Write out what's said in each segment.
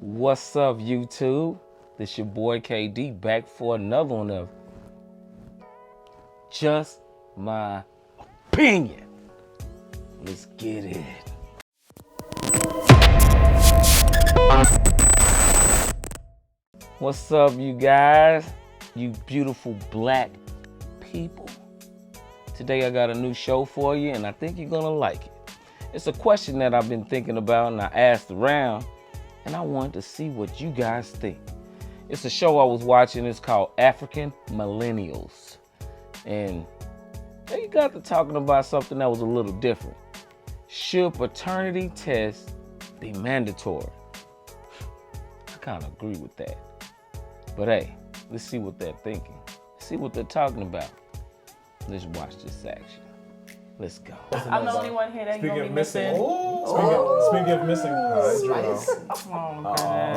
What's up, YouTube? This your boy KD back for another one of Just My Opinion. Let's get it. What's up, you guys? You beautiful black people. Today I got a new show for you, and I think you're gonna like it. It's a question that I've been thinking about, and I asked around, and I wanted to see what you guys think. It's a show I was watching. It's called African Millennials, and they got to talking about something that was a little different. Should paternity tests be mandatory? I kind of agree with that. But hey, let's see what they're thinking. See what they're talking about. Let's watch this section. Let's go. I'm the only one here that Speaking gonna of be missing. missing. Speaking of missing.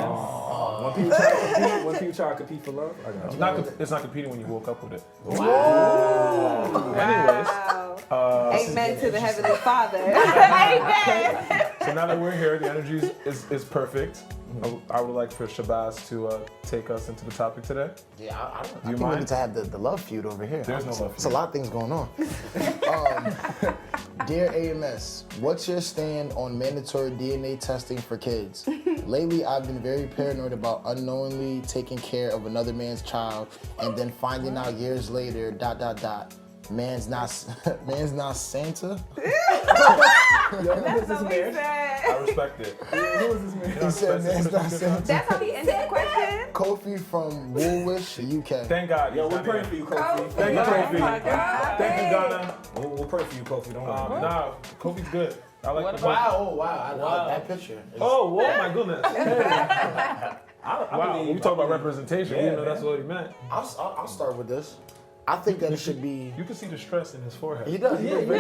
Oh, When people try to compete for love, I got you. It's not competing when you woke up with it. Wow. Anyways, Amen to the Heavenly Father. Amen. So now that we're here, the energy is perfect. I would like for Shabazz to take us into the topic today. Yeah, I Do you think we mind? need to have the love feud over here. There's no love It's a feud. lot of things going on. Dear AMS, what's your stand on mandatory DNA testing for kids? Lately, I've been very paranoid about unknowingly taking care of another man's child and then finding out years later, ... Man's not Santa. That's what he said. I respect it. Who is this man? He said man's not Santa. That's how he ended the question. Kofi from Woolwich, UK. Thank God. Yo, we're he's praying not for here. you, Kofi. Thank you, Kofi. Oh my God. Thank you, Ghana. We'll pray for you, Kofi. Don't worry. Nah, Kofi's good. I like What the about- Wow, I like that picture. Oh, my goodness. I Wow, believe- when we talk about representation, Yeah, you know man. that's what he meant. I'll start with this. I think that it should be. You can see the stress in his forehead. He does. He does. How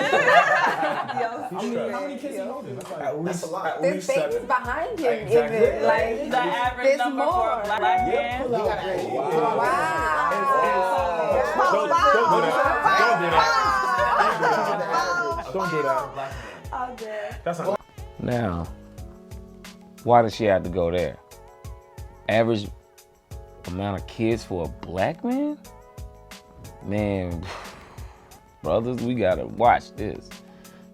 many kids he holding? That's like- At least, a lot. at There's least babies 7. behind him, Exactly. even. Like, The average there's number for more. a black man. Yeah, pull out. Wow. Don't do that. That's not. Now, why does she have to go there? Average amount of kids for a black man? Man, brothers, we gotta watch this.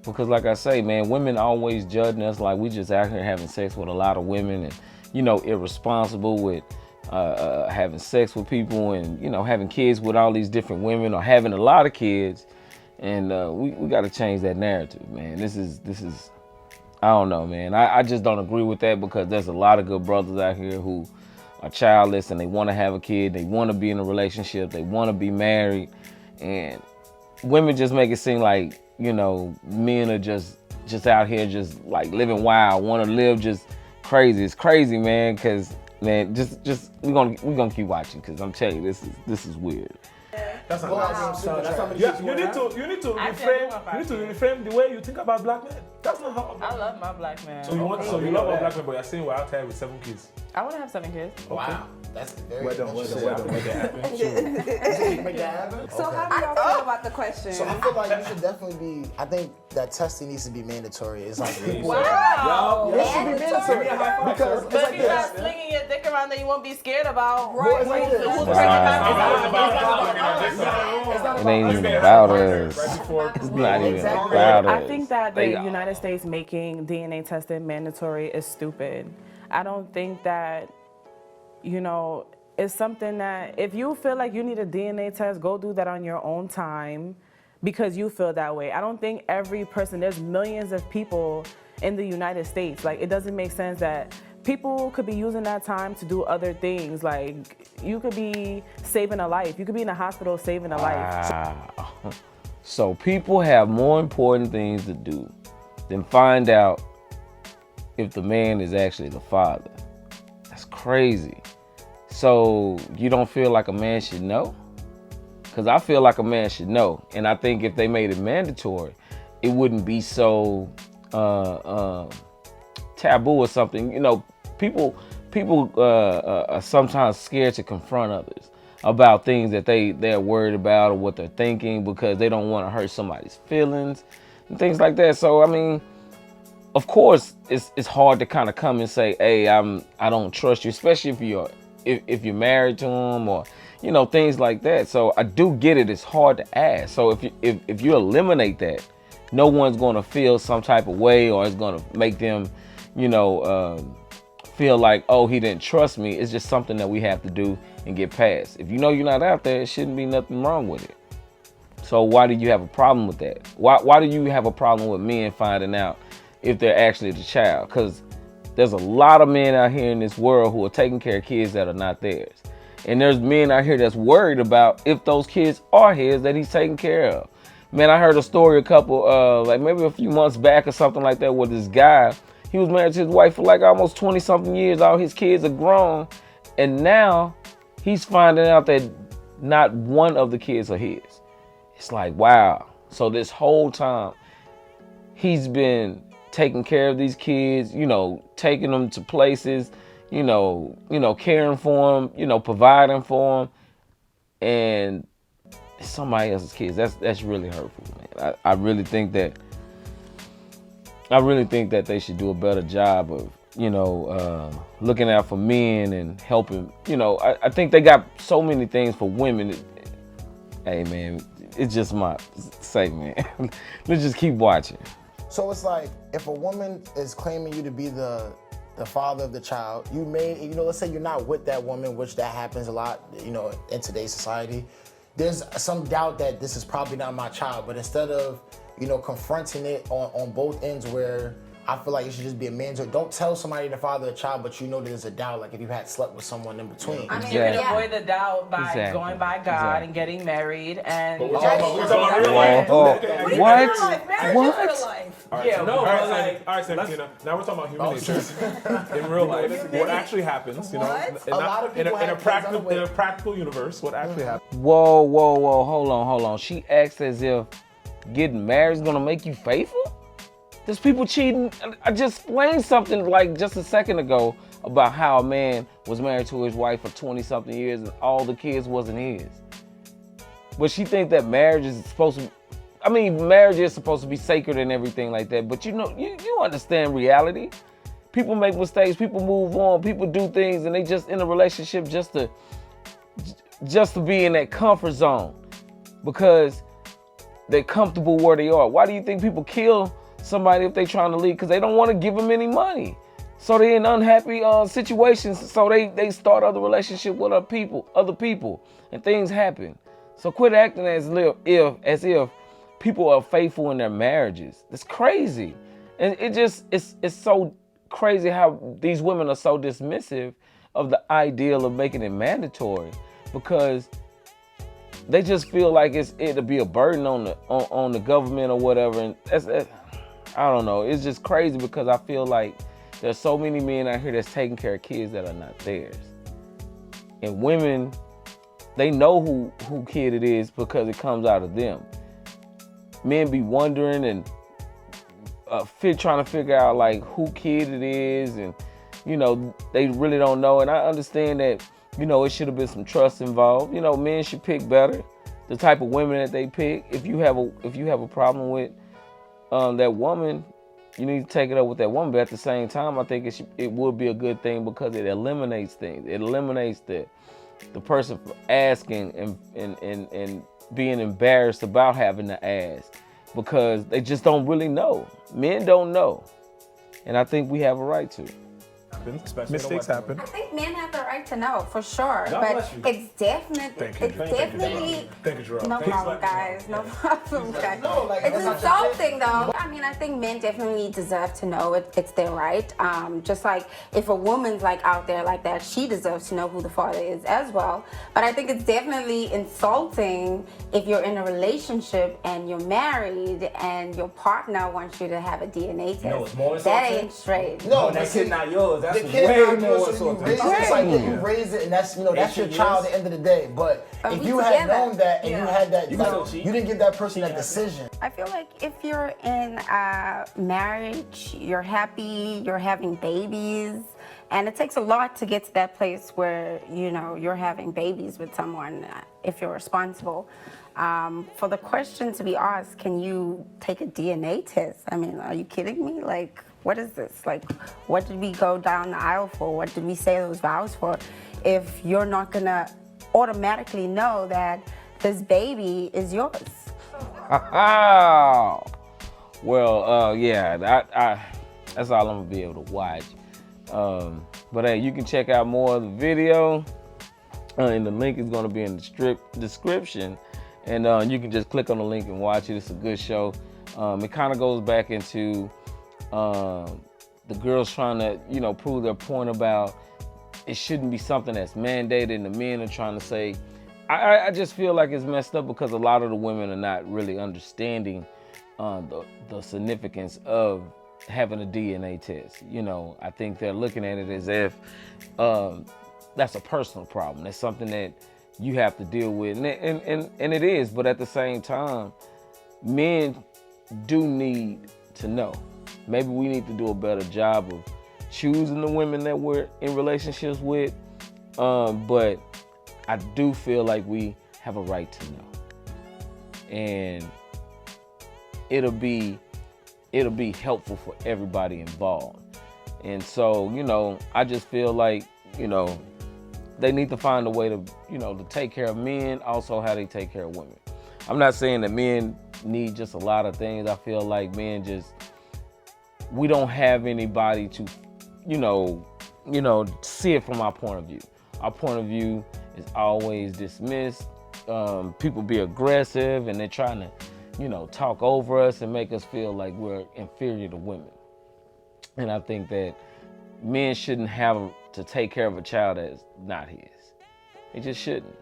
Because like I say, man, women always judging us like we just out here having sex with a lot of women and, you know, irresponsible with having sex with people and, you know, having kids with all these different women or having a lot of kids. And we gotta change that narrative, man. This is, I don't know, man. I just don't agree with that because there's a lot of good brothers out here who are childless and they want to have a kid, they want to be in a relationship, they want to be married, and women just make it seem like, you know, men are just out here just like living wild, want to live just crazy. It's crazy, man, because man, just we're gonna keep watching because I'm telling you, this is weird. That's not. Wow. So that's how many Yeah, kids you need to reframe the way you think about black men. That's not how. I love my black man. So you want, so you love a black man, but you're saying we're out here with 7 kids. I want to have 7 kids. Wow, that's very. Where interesting. make that happen. Make that happen? So Okay. how do y'all feel about the question? So I feel like you should definitely be. I think that testing needs to be mandatory. It's like Wow. it should be mandatory because But it's if like you're not this. slinging your dick around, then you won't be scared about. Well, it's like this. Who's Wow. bringing It ain't even about us. Right before. It's not even about us. I think that the They are. United States making DNA testing mandatory is stupid. I don't think that, you know, it's something that if you feel like you need a DNA test, go do that on your own time because you feel that way. I don't think every person, there's millions of people in the United States. Like, it doesn't make sense that people could be using that time to do other things. Like, you could be saving a life. You could be in a hospital saving a life. Wow. So people have more important things to do than find out if the man is actually the father. That's crazy. So you don't feel like a man should know? Because I feel like a man should know. And I think if they made it mandatory, it wouldn't be so taboo or something. You know, people are sometimes scared to confront others about things that they're worried about or what they're thinking because they don't want to hurt somebody's feelings and things like that. So, I mean, of course, it's hard to kind of come and say, hey, I don't trust you, especially if you're married to him or, you know, things like that. So I do get it. It's hard to ask. So if you eliminate that, no one's going to feel some type of way, or it's going to make them, you know, feel like, oh, he didn't trust me. It's just something that we have to do and get past. If you know you're not out there, it shouldn't be nothing wrong with it. So why do you have a problem with that? Why do you have a problem with men finding out if they're actually the child? Because there's a lot of men out here in this world who are taking care of kids that are not theirs. And there's men out here that's worried about if those kids are his that he's taking care of. Man, I heard a story like maybe a few months back or something like that, with this guy. He was married to his wife for like almost 20 something years. All his kids are grown. And now he's finding out that not one of the kids are his. It's like, wow. So this whole time he's been taking care of these kids, you know, taking them to places, you know, caring for them, you know, providing for them, and it's somebody else's kids. That's really hurtful, man. I really think that they should do a better job of, you know, looking out for men and helping. You know, I think they got so many things for women. Hey, man, it's just my say, man. Let's just keep watching. So it's like, if a woman is claiming you to be the father of the child, let's say you're not with that woman, which that happens a lot, you know, in today's society. There's some doubt that this is probably not my child, but instead of, you know, confronting it on both ends, where I feel like it should just be a man's, or don't tell somebody the father of the child, but you know there's a doubt, like if you had slept with someone in between. I mean, you can avoid the doubt by going by God and getting married. And what? Yeah, no, all right, Santina. Now we're talking about human nature. In real life, what actually happens, you know, in a practical universe, what actually happens. Whoa, hold on. She acts as if getting married is gonna make you faithful? There's people cheating. I just explained something like just a second ago about how a man was married to his wife for 20 something years and all the kids wasn't his. But she thinks that marriage is supposed to, marriage is supposed to be sacred and everything like that. But you know, you understand reality. People make mistakes, people move on, people do things, and they just in a relationship just to be in that comfort zone because they're comfortable where they are. Why do you think people kill somebody if they're trying to leave? Because they don't want to give them any money. So they're in unhappy situations. So they start other relationships with other people, and things happen. So quit acting as if people are faithful in their marriages. It's crazy. And it's so crazy how these women are so dismissive of the ideal of making it mandatory, because they just feel like it'll be a burden on the government or whatever. And that's I don't know. It's just crazy because I feel like there's so many men out here that's taking care of kids that are not theirs. And women, they know who kid it is because it comes out of them. Men be wondering and trying to figure out like who kid it is, and you know, they really don't know. And I understand that, you know, it should have been some trust involved. You know, men should pick better the type of women that they pick. If you have a problem with that woman, you need to take it up with that woman. But at the same time, I think it would be a good thing because it eliminates things. It eliminates the person from asking and being embarrassed about having to ask, because they just don't really know. Men don't know, and I think we have a right to. Mistakes happen. I think men have the right to know, for sure. God But it's definitely, Thank you, Gerald. no problem, guys. No problem, guys. No, like, It's insulting, though. I mean, I think men definitely deserve to know it's their right. Just like if a woman's like out there like that, she deserves to know who the father is as well. But I think it's definitely insulting if you're in a relationship and you're married and your partner wants you to have a DNA test. No, it's more that insulting. ain't straight. No, that kid not yours. That's the kid way not more yours, so you insulting. raise it. It's like if you raise it and that's your 18 child years. at the end of the day. But Are if we you had together? known that and you had that, You like, can still cheat. you didn't give that person that decision. I feel like if you're in a marriage, you're happy, you're having babies, and it takes a lot to get to that place where, you know, you're having babies with someone if you're responsible. For the question to be asked, can you take a DNA test? I mean, are you kidding me? Like, what is this? Like, what did we go down the aisle for? What did we say those vows for? If you're not gonna automatically know that this baby is yours. Well, yeah, that's all I'm gonna be able to watch. But hey, you can check out more of the video, and the link is gonna be in the description, and you can just click on the link and watch it. It's a good show. It kind of goes back into the girls trying to, prove their point about it shouldn't be something that's mandated, and the men are trying to say. I just feel like it's messed up because a lot of the women are not really understanding the significance of having a DNA test. I think they're looking at it as if that's a personal problem. That's something that you have to deal with, and it is. But at the same time, men do need to know. Maybe we need to do a better job of choosing the women that we're in relationships with, but I do feel like we have a right to know, and it'll be helpful for everybody involved. And so, I just feel like, they need to find a way to, to take care of men, also how they take care of women. I'm not saying that men need just a lot of things. I feel like men we don't have anybody to, see it from our point of view. Our point of view is always dismissed. People be aggressive, and they're trying to, talk over us and make us feel like we're inferior to women. And I think that men shouldn't have to take care of a child that's not his. He just shouldn't.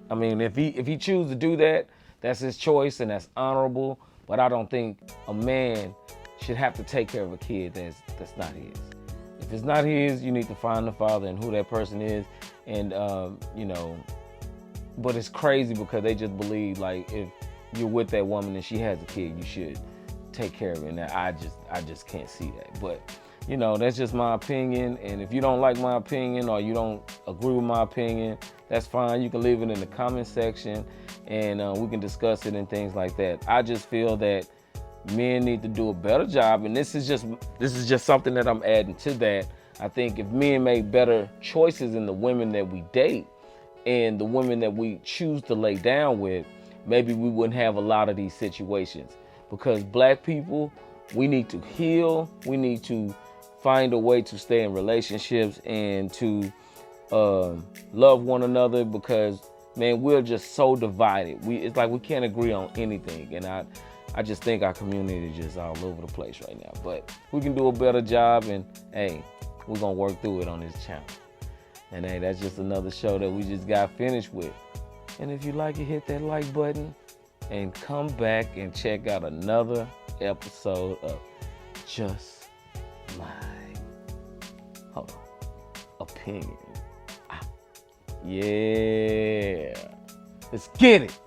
I mean, if he chooses to do that, that's his choice and that's honorable. But I don't think a man should have to take care of a kid that's not his. If it's not his, you need to find the father and who that person is. And but it's crazy because they just believe like if you're with that woman and she has a kid, you should take care of it. And I just can't see that. But that's just my opinion. And if you don't like my opinion or you don't agree with my opinion, that's fine. You can leave it in the comment section, and we can discuss it and things like that. I just feel that men need to do a better job, and this is just something that I'm adding to that. I think if men make better choices in the women that we date and the women that we choose to lay down with, maybe we wouldn't have a lot of these situations. Because black people, we need to heal. We need to find a way to stay in relationships and to love one another, because man, we're just so divided. It's like we can't agree on anything, and I just think our community is just all over the place right now. But we can do a better job, and hey, we're gonna work through it on this channel. And hey, that's just another show that we just got finished with. And if you like it, hit that like button and come back and check out another episode of Just My Opinion. Yeah, let's get it.